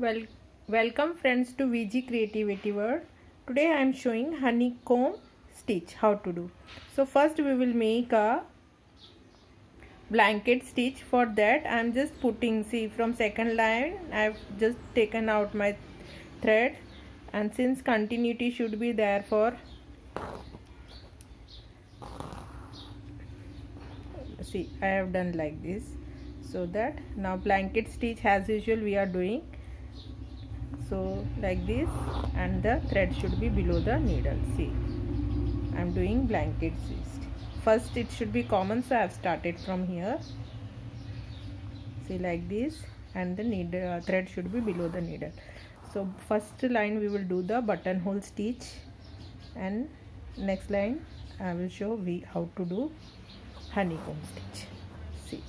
Well, welcome friends to VG Creativity World. Today I am showing honeycomb stitch how to do. So first we will make a blanket stitch. For that I am just putting, see, from second line I have just taken out my thread, and since continuity should be there, for see I have done like this, so that now blanket stitch as usual we are doing. So like this, and the thread should be below the needle. See, I am doing blanket stitch. First it should be common, so I have started from here. See, like this, and the needle thread should be below the needle. So first line we will do the buttonhole stitch, and next line I will show how to do honeycomb stitch. See,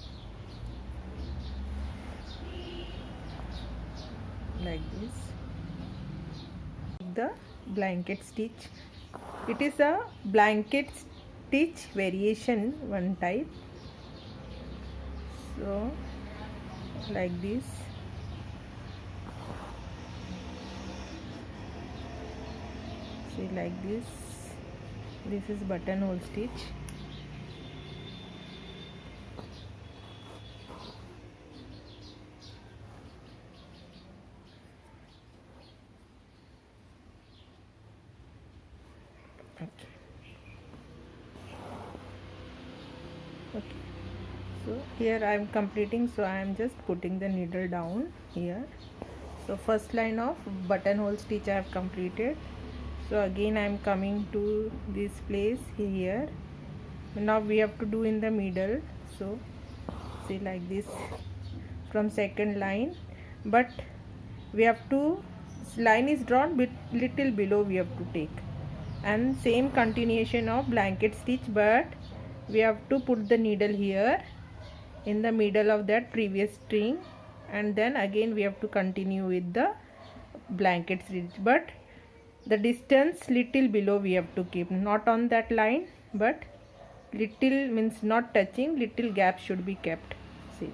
like this, the blanket stitch. It is a blanket stitch variation, one type. So like this, see, like this is buttonhole stitch. Okay, so here I am completing, so I am just putting the needle down here. So first line of buttonhole stitch I have completed. So again I am coming to this place here. Now we have to do in the middle. So see, like this, from second line, but we have to, line is drawn bit little below, we have to take, and same continuation of blanket stitch, but we have to put the needle here in the middle of that previous string, and then again we have to continue with the blanket stitch, but the distance little below we have to keep, not on that line, but little means not touching, little gap should be kept. See,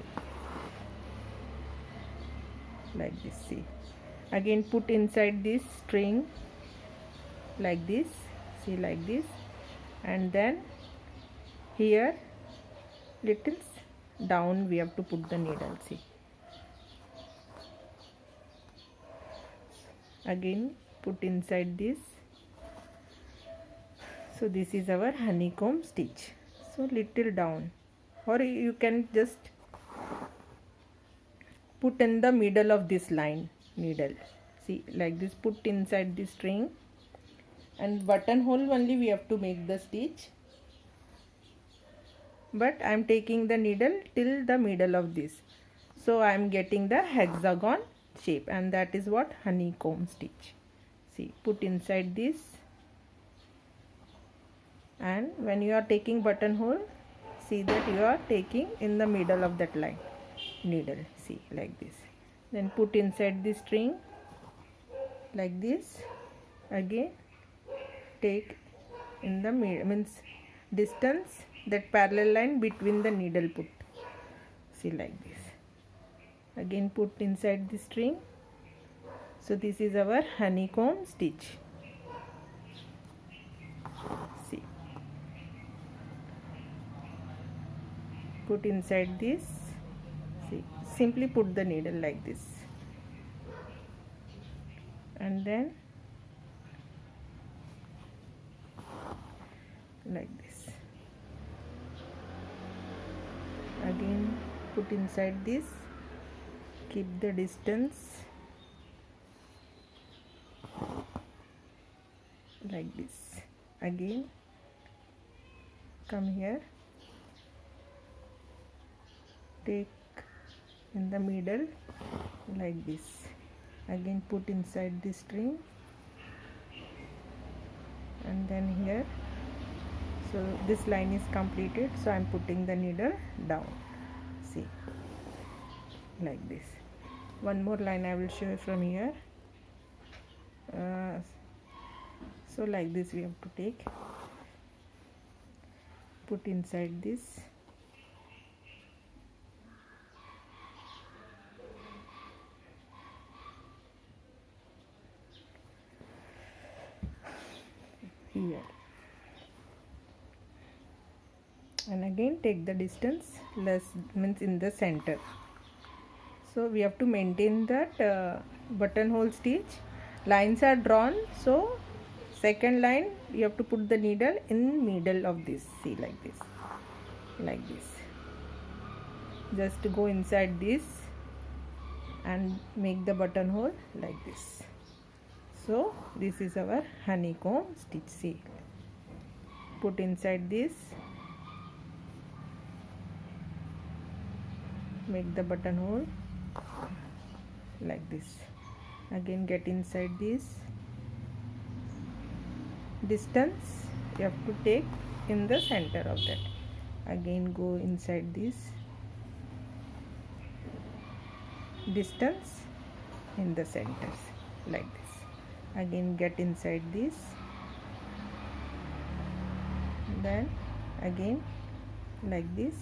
like this. See, again put inside this string like this. See, like this, and then here little down we have to put the needle. See, again put inside this. So this is our honeycomb stitch. So little down, or you can just put in the middle of this line needle. See, like this, put inside the string, and buttonhole only we have to make the stitch, but I am taking the needle till the middle of this, so I am getting the hexagon shape, and that is what honeycomb stitch. See, put inside this, and when you are taking buttonhole, see that you are taking in the middle of that line needle. See, like this, then put inside the string like this, again take in the middle, means distance, that parallel line between the needle put. See, like this, again put inside the string. So this is our honeycomb stitch. See, put inside this. See, simply put the needle like this, and then like this, again put inside this, keep the distance like this, again come here, take in the middle like this, again put inside the string, and then here. So this line is completed, so I am putting the needle down. See, like this. One more line I will show you from here. So like this we have to take, put inside this, here, and again take the distance less, means in the center. So we have to maintain that buttonhole stitch. Lines are drawn, so second line you have to put the needle in middle of this. See, like this, like this. Just to go inside this and make the buttonhole like this. So this is our honeycomb stitch. See, put inside this, make the buttonhole like this. Again get inside this. Distance you have to take in the center of that. Again go inside this. Distance in the centers, like this. Again get inside this. Then again like this.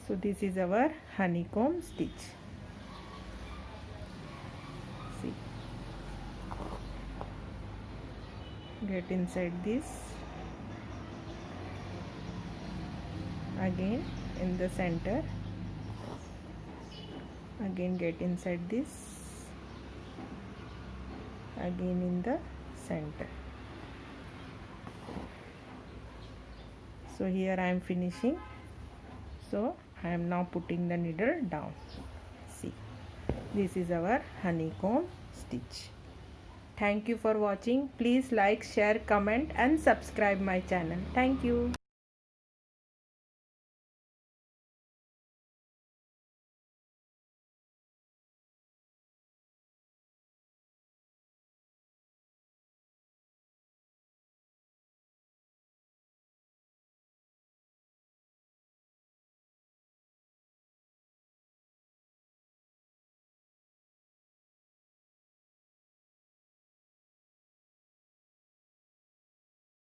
So this is our honeycomb stitch. See, get inside this. Again in the center. Again get inside this. Again in the center. So here I am finishing. So I am now putting the needle down. See, this is our honeycomb stitch. Thank you for watching. Please like, share, comment and subscribe my channel. Thank you.